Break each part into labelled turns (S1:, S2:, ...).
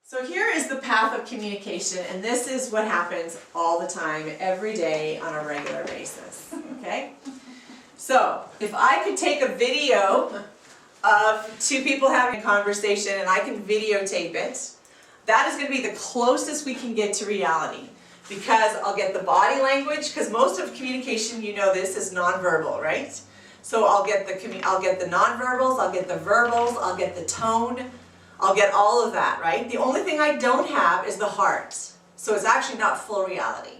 S1: So here is the path of communication, and this is what happens all the time, every day, on a regular basis, okay? So, if I could take a video of two people having a conversation and I can videotape it, that is going to be the closest we can get to reality. Because I'll get the body language, because most of communication, you know this, is nonverbal, right? So I'll get the nonverbals, I'll get the verbals, I'll get the tone, I'll get all of that, right? The only thing I don't have is the heart. So it's actually not full reality,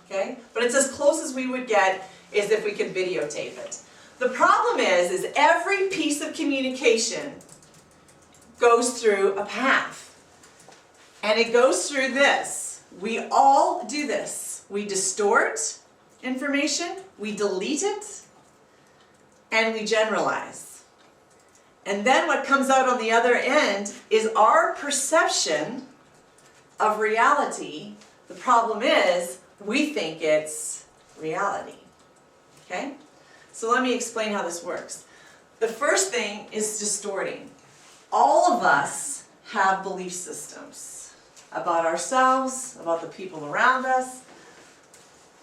S1: okay? But it's as close as we would get is if we could videotape it. The problem is every piece of communication goes through a path. And it goes through this. We all do this. We distort information, we delete it, and we generalize. And then what comes out on the other end is our perception of reality. The problem is we think it's reality. Okay? So let me explain how this works. The first thing is distorting. All of us have belief systems about ourselves, about the people around us.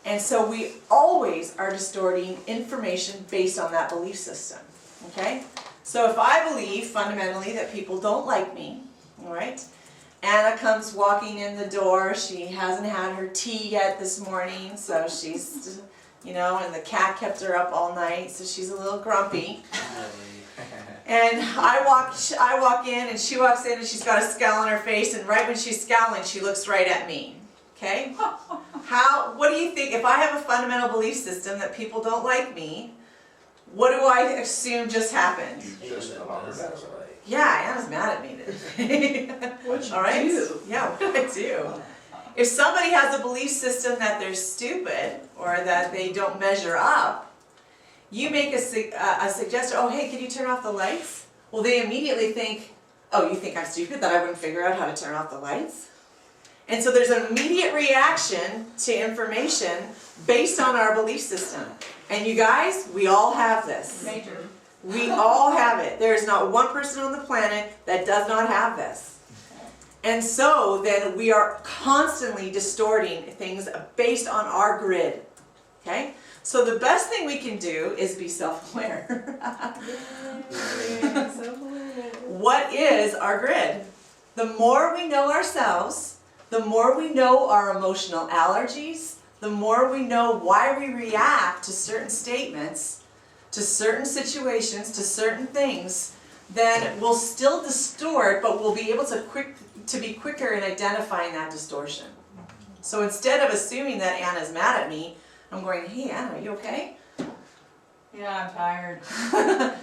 S1: And so we always are distorting information based on that belief system. Okay? So if I believe fundamentally that people don't like me, all right? Anna comes walking in the door. She hasn't had her tea yet this morning, so she's, you know, and the cat kept her up all night, so she's a little grumpy. And I walk in, and she walks in, and she's got a scowl on her face, and right when she's scowling, she looks right at me. Okay? What do you think, if I have a fundamental belief system that people don't like me, what do I assume just happened? Yeah, Anna's mad at me today.
S2: What'd you
S1: All right?
S2: do?
S1: Yeah, what did I do? If somebody has a belief system that they're stupid or that they don't measure up, you make a suggestion, oh hey, can you turn off the lights? Well, they immediately think, oh, you think I'm stupid that I wouldn't figure out how to turn off the lights? And so there's an immediate reaction to information based on our belief system. And you guys, we all have this.
S2: Major.
S1: We all have it. There is not one person on the planet that does not have this. And so then we are constantly distorting things based on our grid. Okay? So the best thing we can do is be self-aware. What is our grid? The more we know ourselves, the more we know our emotional allergies, the more we know why we react to certain statements, to certain situations, to certain things, then we'll still distort, but we'll be able to be quicker in identifying that distortion. So instead of assuming that Anna's mad at me, I'm going, hey Anna, are you okay?
S2: Yeah, I'm tired.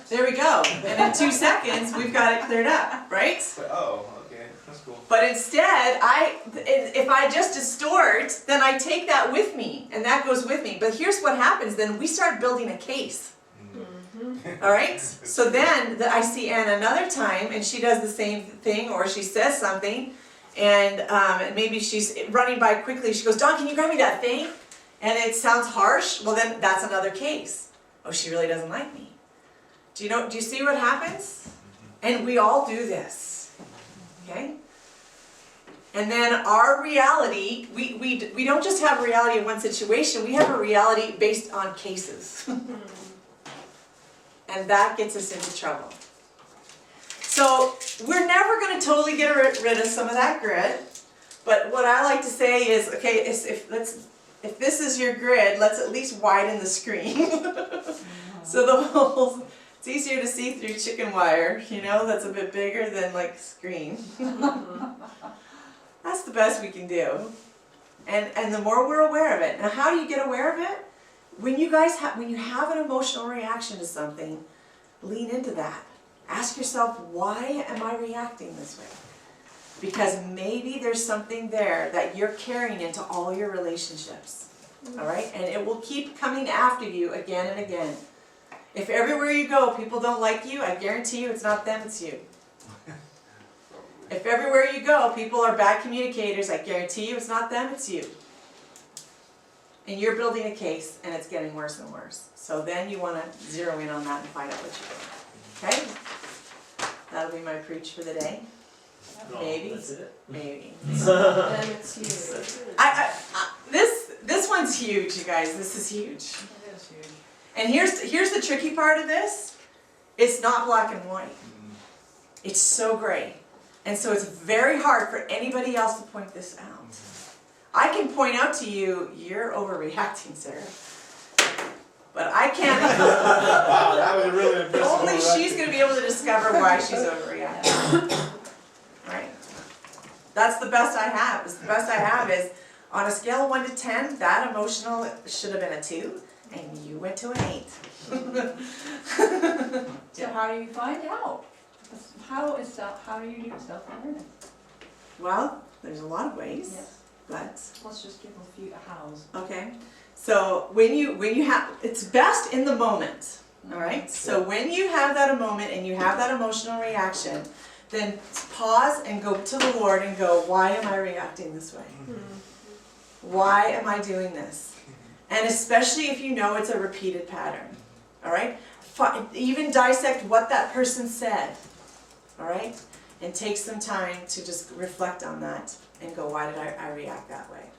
S1: There we go. And in 2 seconds, we've got it cleared up, right?
S3: Oh, okay, that's cool.
S1: But instead, if I just distort, then I take that with me, and that goes with me. But here's what happens, then we start building a case. All right? So then I see Anna another time, and she does the same thing, or she says something, and maybe she's running by quickly. She goes, Dawn, can you grab me that thing? And it sounds harsh. Well, then that's another case. Oh, she really doesn't like me. Do you see what happens? And we all do this. Okay? And then our reality, we don't just have a reality in one situation, we have a reality based on cases. And that gets us into trouble. So we're never going to totally get rid of some of that grid. But what I like to say is, okay, if this is your grid, let's at least widen the screen. So it's easier to see through chicken wire, you know, that's a bit bigger than like screen. That's the best we can do. And the more we're aware of it. Now how do you get aware of it? When you have an emotional reaction to something, lean into that. Ask yourself, why am I reacting this way? Because maybe there's something there that you're carrying into all your relationships. All right? And it will keep coming after you again and again. If everywhere you go people don't like you, I guarantee you it's not them, it's you. If everywhere you go people are bad communicators, I guarantee you it's not them, it's you. And you're building a case and it's getting worse and worse. So then you want to zero in on that and find out what you're doing. Okay? That'll be my preach for the day.
S3: No,
S1: Maybe.
S3: That's it?
S1: Maybe.
S2: And it's huge.
S1: This one's huge, you guys. This is huge.
S2: It is huge.
S1: And here's the tricky part of this. It's not black and white. It's so gray. And so it's very hard for anybody else to point this out. I can point out to you, you're overreacting, Sarah. But I can't.
S3: Wow, that was really impressive.
S1: Only she's going to be able to discover why she's overreacting. Right? That's the best I have. The best I have is on a scale of 1 to 10, that emotional should have been a 2, and you went to an 8.
S2: So how do you find out? How do you do self-awareness?
S1: Well, there's a lot of ways,
S2: Yes.
S1: but
S2: Let's just give a few hows.
S1: okay. So when you have, it's best in the moment. All right. So when you have that moment and you have that emotional reaction, then pause and go to the Lord and go, why am I reacting this way? Why am I doing this? And especially if you know it's a repeated pattern. All right. Even dissect what that person said. All right. And take some time to just reflect on that and go, why did I react that way?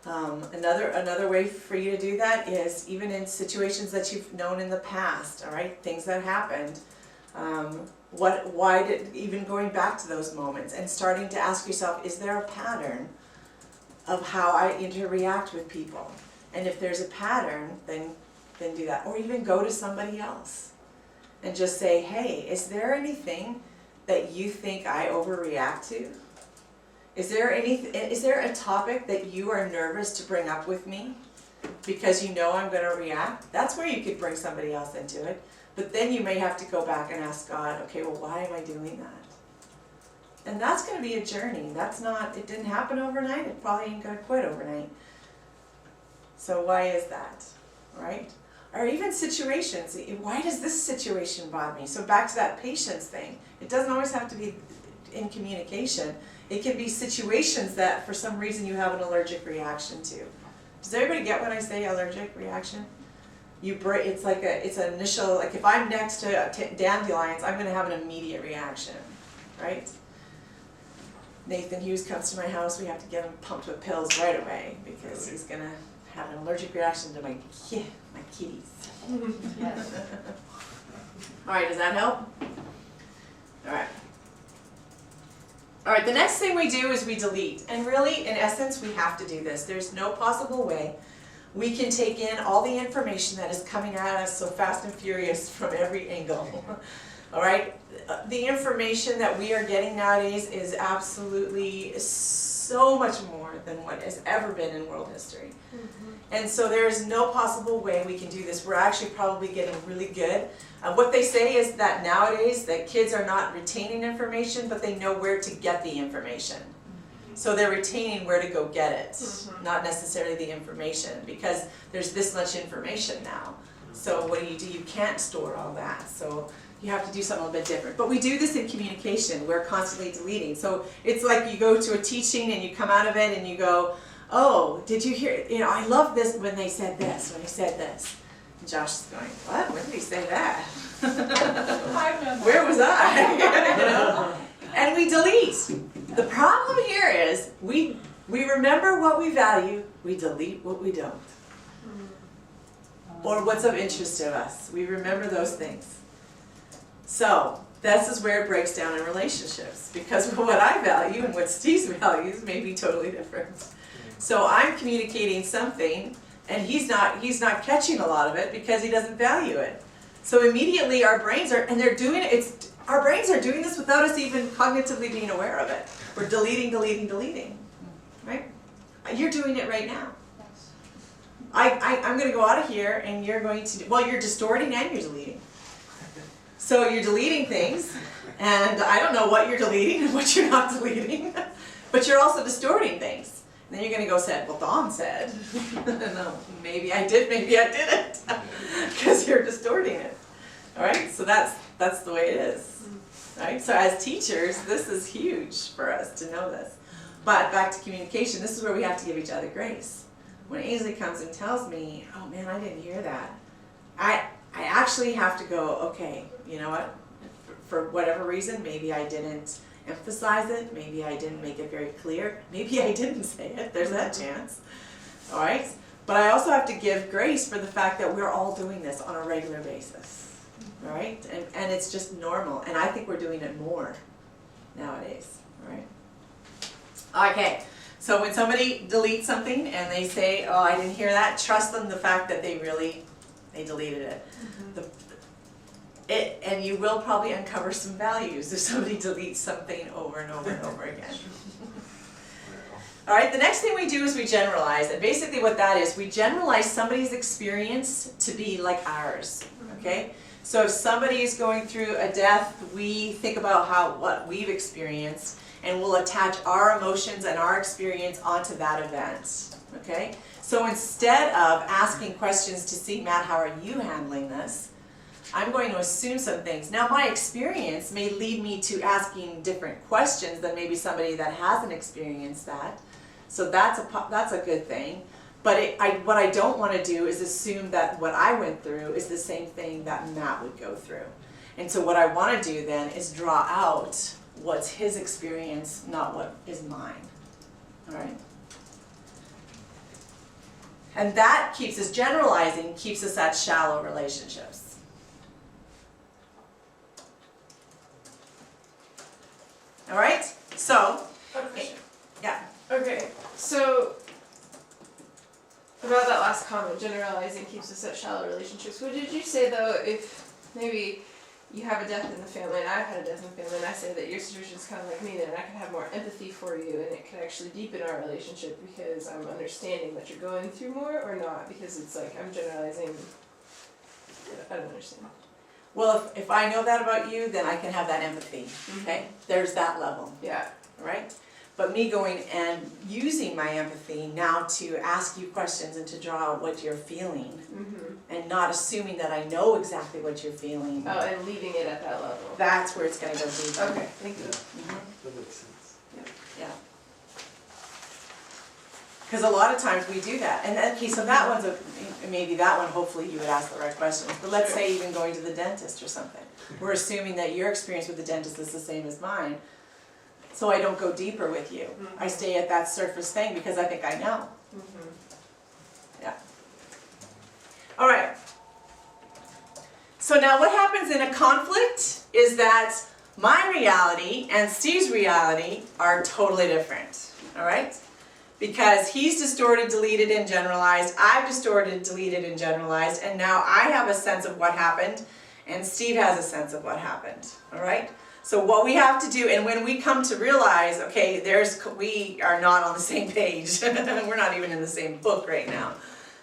S1: Another way for you to do that is even in situations that you've known in the past, all right, things that happened. Even going back to those moments and starting to ask yourself, is there a pattern of how I interact with people? And if there's a pattern, then do that. Or even go to somebody else and just say, hey, is there anything that you think I overreact to? Is there a topic that you are nervous to bring up with me because you know I'm going to react? That's where you could bring somebody else into it. But then you may have to go back and ask God, okay, well, why am I doing that? And that's going to be a journey. It didn't happen overnight. It probably ain't going to quit overnight. So why is that, right? Or even situations. Why does this situation bother me? So back to that patience thing. It doesn't always have to be in communication. It can be situations that for some reason you have an allergic reaction to. Does everybody get when I say allergic reaction? It's an initial, like if I'm next to dandelions, I'm going to have an immediate reaction, right? Nathan Hughes comes to my house, we have to get him pumped with pills right away because he's going to have an allergic reaction to my kitties.
S2: Yes.
S1: All right, does that help? All right. All right, the next thing we do is we delete. And really, in essence, we have to do this. There's no possible way we can take in all the information that is coming at us so fast and furious from every angle. All right? The information that we are getting nowadays is absolutely so much more than what has ever been in world history. And so there is no possible way we can do this. We're actually probably getting really good. What they say is that nowadays that kids are not retaining information, but they know where to get the information. So they're retaining where to go get it, not necessarily the information, because there's this much information now. So what do? You can't store all that. So you have to do something a little bit different. But we do this in communication. We're constantly deleting. So it's like you go to a teaching and you come out of it and you go, oh, did you hear, I love this when they said this, when he said this. And Josh is going, what? When did he say that? Where was I? And we delete. The problem here is we remember what we value, we delete what we don't. Or what's of interest to us. We remember those things. So this is where it breaks down in relationships, because what I value and what Steve's values may be totally different. So I'm communicating something and he's not catching a lot of it because he doesn't value it. So immediately our brains are, and they're doing it, our brains are doing this without us even cognitively being aware of it. We're deleting, right? You're doing it right now. I'm going to go out of here and you're going to, you're distorting and you're deleting. So you're deleting things, and I don't know what you're deleting and what you're not deleting, but you're also distorting things. And then you're going to go say, well, Dawn said. No, maybe I did, maybe I didn't, because you're distorting it. All right, so that's the way it is. Right? So as teachers, this is huge for us to know this. But back to communication, this is where we have to give each other grace. When Ainsley comes and tells me, oh man, I didn't hear that, I actually have to go, okay, you know what, for whatever reason, maybe I didn't. emphasize it, maybe I didn't make it very clear, maybe I didn't say it, there's that chance, all right? But I also have to give grace for the fact that we're all doing this on a regular basis, all right? And it's just normal, and I think we're doing it more nowadays, all right? Okay, so when somebody deletes something and they say, oh, I didn't hear that, trust them the fact that they deleted it. And you will probably uncover some values if somebody deletes something over and over and over again. All right, the next thing we do is we generalize, and basically what that is, we generalize somebody's experience to be like ours, okay? So if somebody is going through a death, we think about what we've experienced, and we'll attach our emotions and our experience onto that event, okay? So instead of asking questions to see, Matt, how are you handling this? I'm going to assume some things. Now my experience may lead me to asking different questions than maybe somebody that hasn't experienced that. So that's a good thing. But what I don't want to do is assume that what I went through is the same thing that Matt would go through. And so what I want to do then is draw out what's his experience, not what is mine. All right? And that keeps us generalizing, keeps us at shallow relationships. All right, so,
S4: Okay.
S1: yeah,
S4: Okay, so about that last comment, generalizing keeps us at shallow relationships. What did you say though, if maybe you have a death in the family and I've had a death in the family and I say that your situation is kind of like me, then I can have more empathy for you and it can actually deepen our relationship because I'm understanding that you're going through more, or not, because it's like I'm generalizing. I don't understand.
S1: well, if I know that about you, then I can have that empathy, okay? There's that level,
S4: Yeah.
S1: right? But me going and using my empathy now to ask you questions and to draw out what you're feeling, and not assuming that I know exactly what you're feeling,
S4: Oh, and leaving it at that level.
S1: that's where it's gonna go deeper.
S4: Okay, thank you.
S3: That makes sense.
S1: Yeah. Because a lot of times we do that, and okay, so that one's maybe that one, hopefully you would ask the right questions, but let's say even going to the dentist or something. We're assuming that your experience with the dentist is the same as mine, so I don't go deeper with you. I stay at that surface thing because I think I know. Yeah. All right. So now what happens in a conflict is that my reality and Steve's reality are totally different, all right? Because he's distorted, deleted, and generalized, I've distorted, deleted, and generalized, and now I have a sense of what happened, and Steve has a sense of what happened, all right? So what we have to do, and when we come to realize, okay, we are not on the same page, we're not even in the same book right now,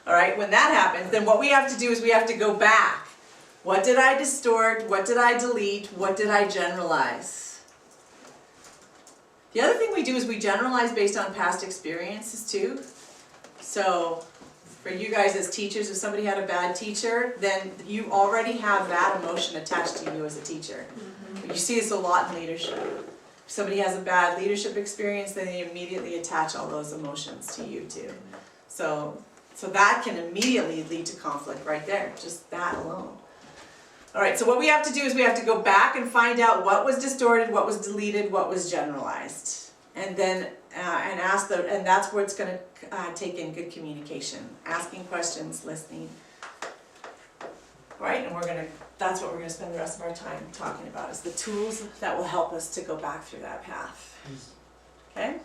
S1: all right? When that happens, then what we have to do is we have to go back. What did I distort? What did I delete? What did I generalize? The other thing we do is we generalize based on past experiences too. So for you guys as teachers, if somebody had a bad teacher, then you already have that emotion attached to you as a teacher. You see this a lot in leadership. If somebody has a bad leadership experience, then they immediately attach all those emotions to you too. So that can immediately lead to conflict right there, just that alone. All right, so what we have to do is we have to go back and find out what was distorted, what was deleted, what was generalized. And then, and that's where it's gonna take in good communication. Asking questions, listening. All right, and that's what we're gonna spend the rest of our time talking about, is the tools that will help us to go back through that path. Okay?